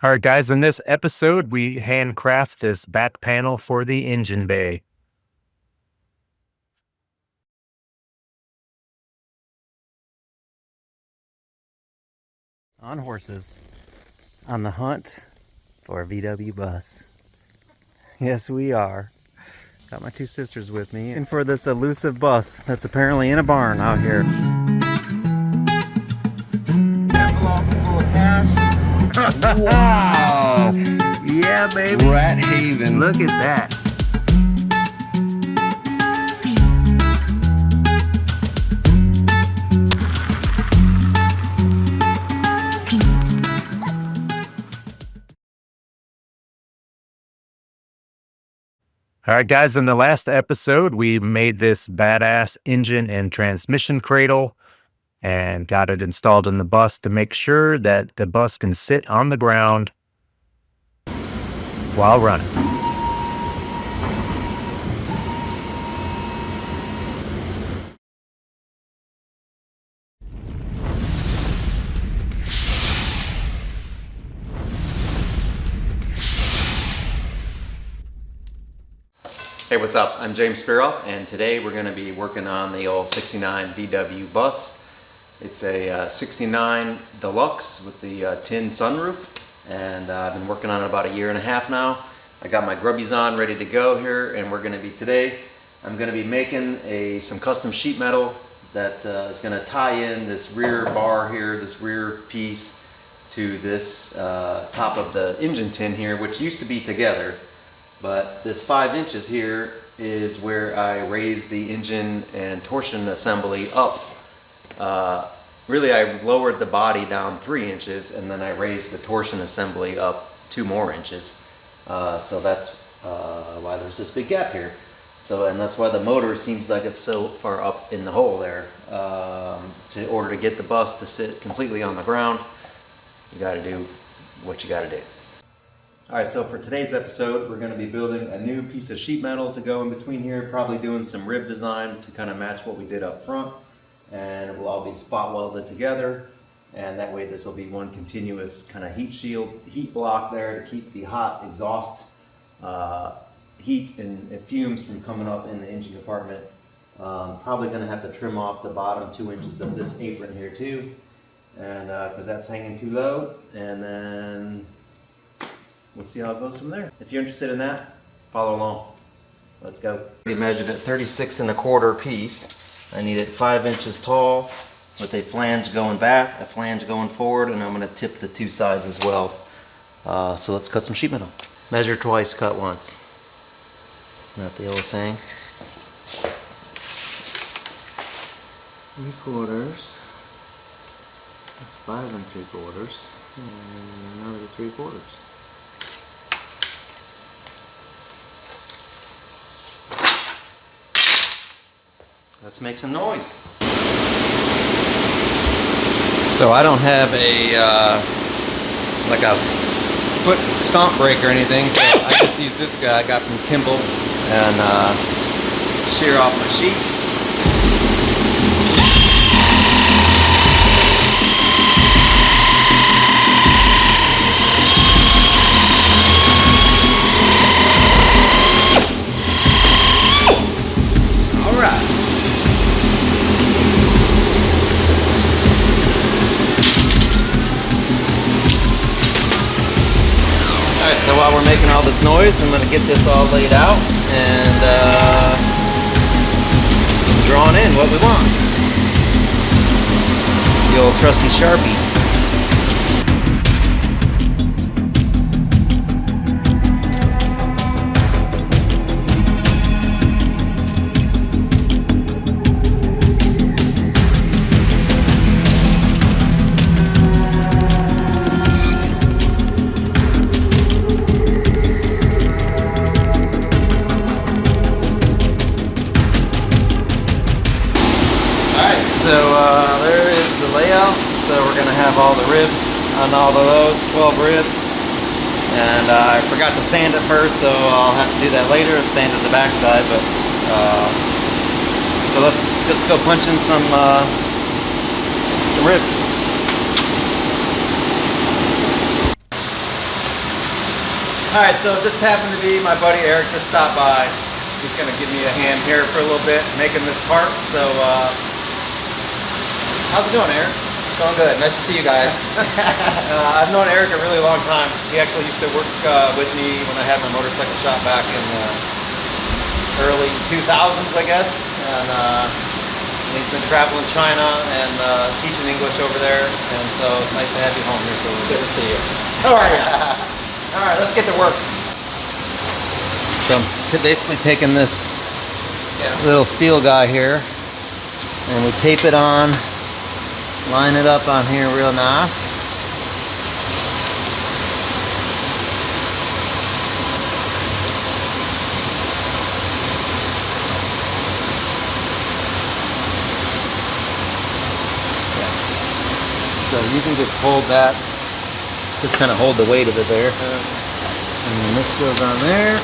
All right, guys, in this episode, we handcraft this back panel for the engine bay. On horses, on the hunt for a VW bus. Yes, we are. Got my two sisters with me, and for this elusive bus that's apparently in a barn out here. Envelope full of cash. Wow! Yeah, baby. Rat Haven. Look at that. All right, guys, in the last episode, we made this badass engine and transmission cradle and got it installed in the bus to make sure that the bus can sit on the ground while running. Hey, what's up? I'm James Spearoff, and today we're going to be working on the old 69 VW bus. It's a 69 Deluxe with the tin sunroof, and I've been working on it about 1.5 years now. I got my grubbies on ready to go here, and we're going to be I'm going to be making some custom sheet metal that is going to tie in this rear bar here, this rear piece, to this top of the engine tin here, which used to be together. But this 5 inches here is where I raised the engine and torsion assembly up. Really, I lowered the body down 3 inches, and then I raised the torsion assembly up 2 more inches. So that's why there's this big gap here. And that's why the motor seems like it's so far up in the hole there. In order to get the bus to sit completely on the ground, you got to do what you got to do. Alright, so for today's episode, we're going to be building a new piece of sheet metal to go in between here, probably doing some rib design to kind of match what we did up front, and it will all be spot welded together, and that way this will be one continuous kind of heat block there to keep the hot exhaust heat and fumes from coming up in the engine compartment. Probably going to have to trim off the bottom 2 inches of this apron here too, and because that's hanging too low, and then we'll see how it goes from there. If you're interested in that, follow along. Let's go. We measured it 36¼ piece. I need it 5 inches tall with a flange going back, a flange going forward, and I'm going to tip the 2 sides as well. So let's cut some sheet metal. Measure twice, cut once. Isn't that the old saying? 3/4. That's 5 3/4. And another 3/4. Let's make some noise. So I don't have like a foot stomp brake or anything, so I just use this guy I got from Kimball and shear off my sheets. All right. Alright, so while we're making all this noise, I'm going to get this all laid out and drawn in what we want. The old trusty Sharpie. So there is the layout. So we're going to have all the ribs on all of those, 12 ribs. And I forgot to sand it first, so I'll have to do that later, sand at the backside. But so let's go punching some ribs. Alright, so this happened to be my buddy Eric just stopped by. He's going to give me a hand here for a little bit making this part. So, how's it going, Eric? It's going good. Nice to see you guys. I've known Eric a really long time. He actually used to work with me when I had my motorcycle shop back in the early 2000s, I guess. And he's been traveling China and teaching English over there. And so it's nice to have you home here for a little bit. Good to see you. How are you? All right, let's get to work. So I'm basically taking this little steel guy here, and we tape it on, line it up on here real nice. So you can just hold that, just kind of hold the weight of it there. And then this goes on there.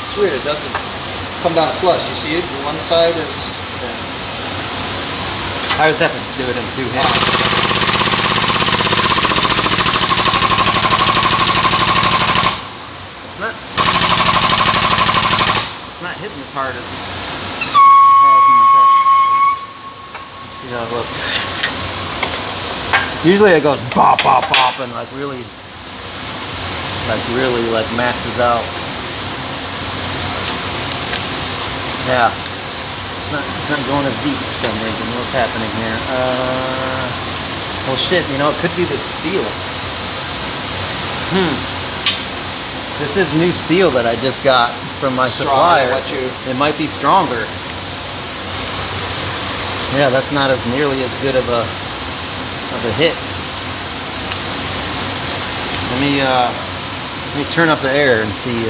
It's weird, it doesn't come down flush. You see it? One side is... I always have to do it in two hands. It's not hitting as hard as it has in the past. Let's see how it looks. Usually it goes bop, bop, bop, and like really maxes out. Yeah, it's not going as deep for some reason. What's happening here? Well, shit. You know, it could be the steel. This is new steel that I just got from my supplier. It might be stronger. Yeah, that's not as nearly as good of a hit. Let me turn up the air and see.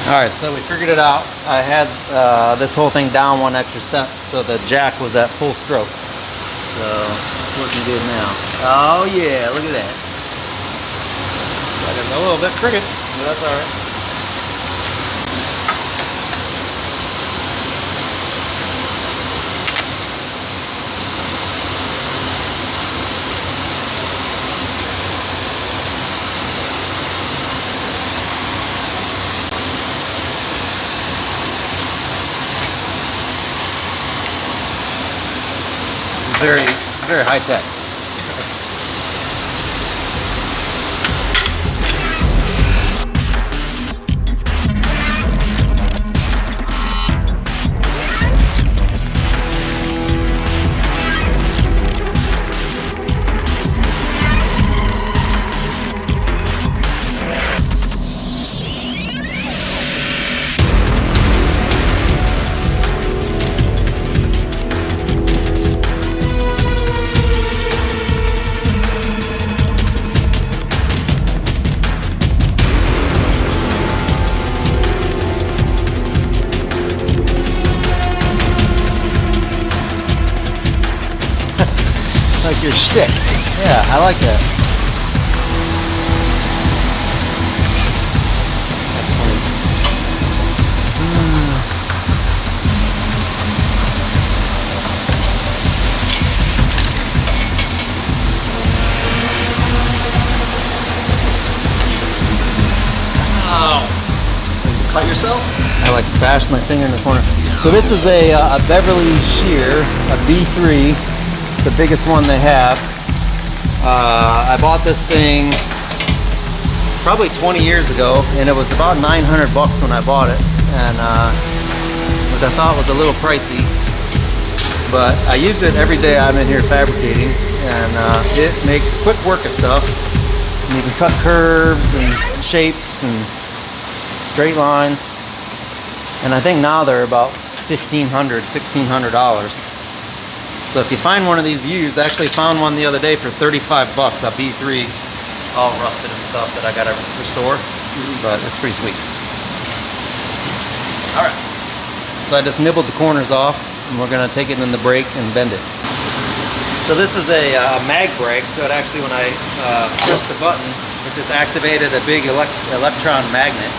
All right, so we figured it out. I had this whole thing down one extra step, so the jack was at full stroke. So it's looking good now. Oh yeah, look at that. A little bit crooked, but that's all right. It's very high tech. Like your shtick. Yeah, I like that. That's funny. Ow. You cut yourself? I like bashed my finger in the corner. So this is a Beverly shear, a B3. The biggest one they have. I bought this thing probably 20 years ago, and it was about 900 bucks when I bought it, and which I thought was a little pricey, but I use it every day. I'm in here fabricating, and it makes quick work of stuff. And you can cut curves and shapes and straight lines, and I think now they're about $1,500, $1,600. So if you find one of these used, I actually found one the other day for 35 bucks, a B3, all rusted and stuff that I gotta restore, but it's pretty sweet. All right, so I just nibbled the corners off, and we're gonna take it in the brake and bend it. So this is a mag brake, so it actually, when I press the button, it just activated a big electron magnet,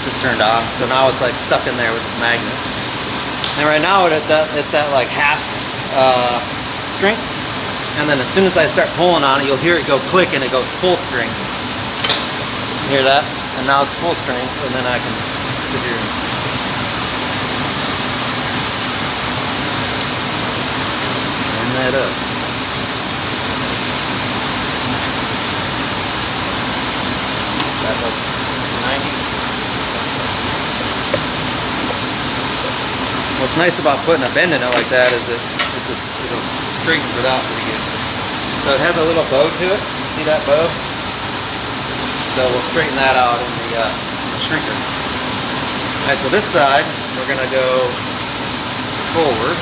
just turned on. So now it's like stuck in there with this magnet. And right now it's at like half strength. And then as soon as I start pulling on it, you'll hear it go click and it goes full strength. Hear that? And now it's full strength, and then I can sit here and turn that up. That up 90. What's nice about putting a bend in it like that is it straightens it out pretty good. So it has a little bow to it. You see that bow? So we'll straighten that out in the shrinker. All right, so this side, we're gonna go forward.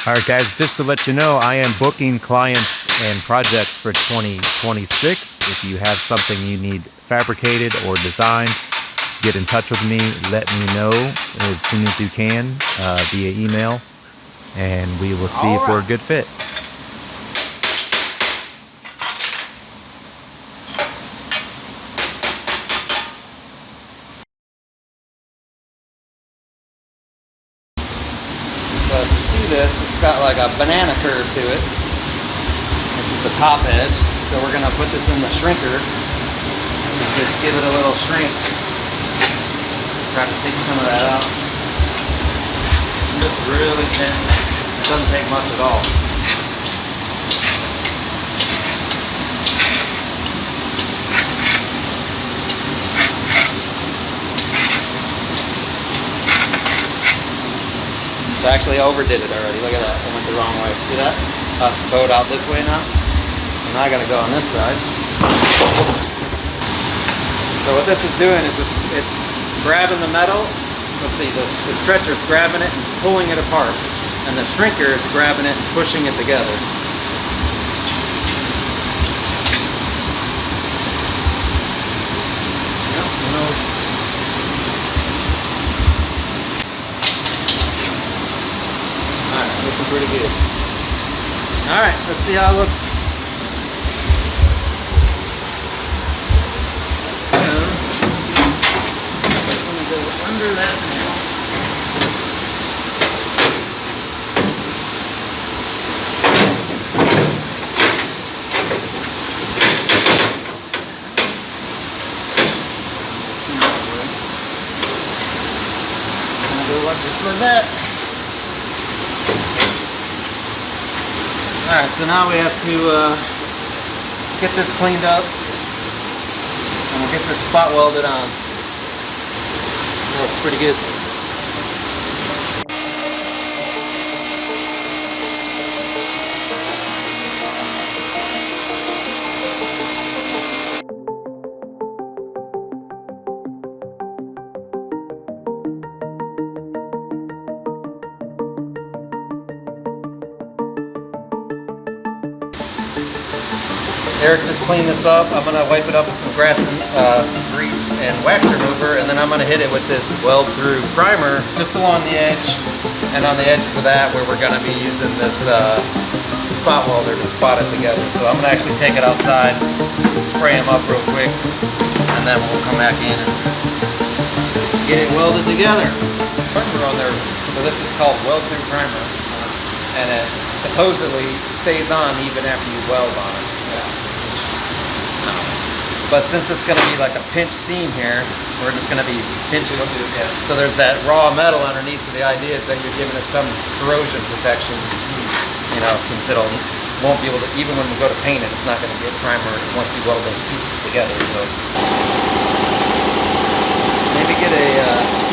All right, guys, just to let you know, I am booking clients and projects for 2026. If you have something you need fabricated or designed, get in touch with me. Let me know as soon as you can via email, and we will see if we're a good fit. So if you see this, it's got like a banana curve to it. This is the top edge. So we're gonna put this in the shrinker and just give it a little shrink. Try to take some of that out. Just really gently. It doesn't take much at all. I actually overdid it already. Look at that. I went the wrong way. See that? That's bowed out this way now. So now I gotta go on this side. So what this is doing is it's grabbing the metal. Let's see, the stretcher, it's grabbing it and pulling it apart. And the shrinker, it's grabbing it and pushing it together. Looking pretty good. Alright, let's see how it looks. I'm gonna go under that now. Just gonna go like this like that. Alright, so now we have to get this cleaned up and we'll get this spot welded on. It looks pretty good. Eric just cleaned this up. I'm going to wipe it up with some grease and wax remover, and then I'm going to hit it with this weld through primer just along the edge and on the edges of that where we're going to be using this spot welder to spot it together. So I'm going to actually take it outside, spray them up real quick, and then we'll come back in and get it welded together. Primer on there. So this is called weld through primer, and it supposedly stays on even after you weld on it. But since it's going to be like a pinch seam here, we're just going to be pinching it. So there's that raw metal underneath. So the idea is that you're giving it some corrosion protection, you know, since won't be able to, even when we go to paint it, it's not going to get primer once you weld those pieces together. So maybe get a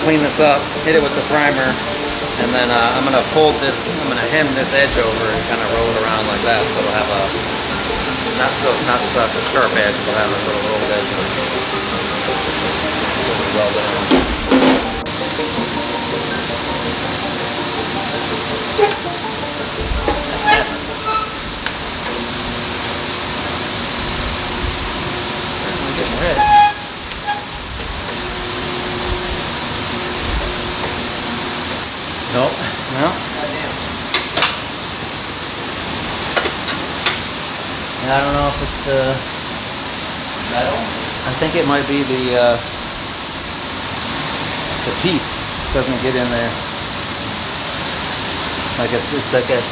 clean this up, hit it with the primer, and then I'm going to fold this, I'm going to hem this edge over and kind of roll it around like that, so it'll have a, it's not such a sharp edge, it'll have a little rolled edge. Well done. Certainly getting red. Nope. No. I don't know if it's the Metal? I think it might be the piece doesn't get in there. Like it's like it's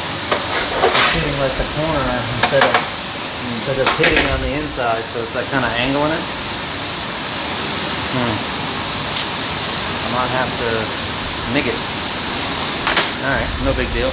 hitting like the corner instead of hitting on the inside, so it's like kind of angling it. I might have to MIG it. Alright, no big deal.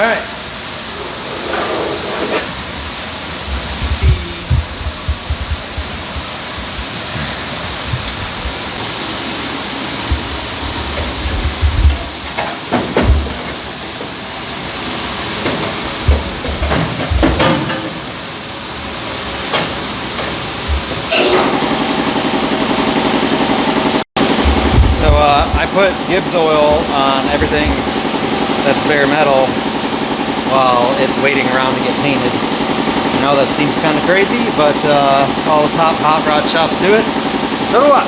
right. I put Gibbs oil on everything that's bare metal while it's waiting around to get painted. I know that seems kind of crazy, but all the top hot rod shops do it. So do I.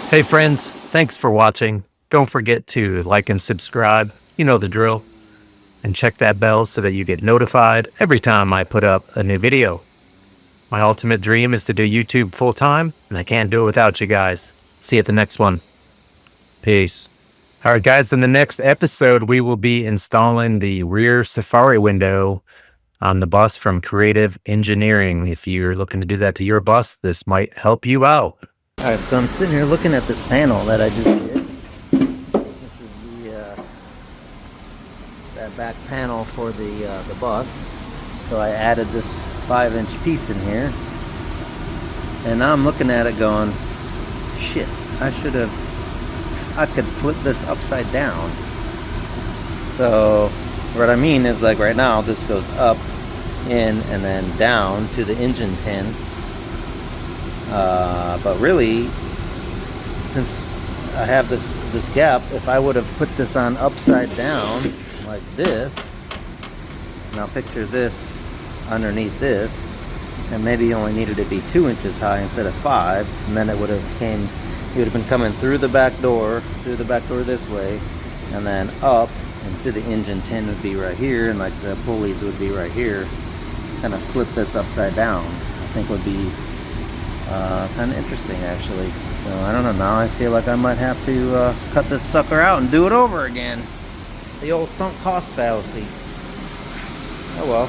Hey friends, thanks for watching. Don't forget to like and subscribe. You know the drill. And check that bell so that you get notified every time I put up a new video. My ultimate dream is to do YouTube full time, and I can't do it without you guys. See you at the next one. Peace. All right, guys, in the next episode, we will be installing the rear safari window on the bus from Creative Engineering. If you're looking to do that to your bus, this might help you out. All right, so I'm sitting here looking at this panel that I just did. This is the that back panel for the bus. So I added this 5-inch piece in here, and now I'm looking at it going, shit, I could flip this upside down. So what I mean is, like, right now this goes up, in, and then down to the engine tin. But really, since I have this gap, if I would have put this on upside down like this, now picture this underneath this, and maybe you only needed it to be 2 inches high instead of 5, and then it would have been coming through the back door this way, and then up into the engine tin would be right here, and like the pulleys would be right here. Kind of flip this upside down, I think would be kind of interesting, actually. So I don't know, now I feel like I might have to cut this sucker out and do it over again. The old sunk cost fallacy. Oh well.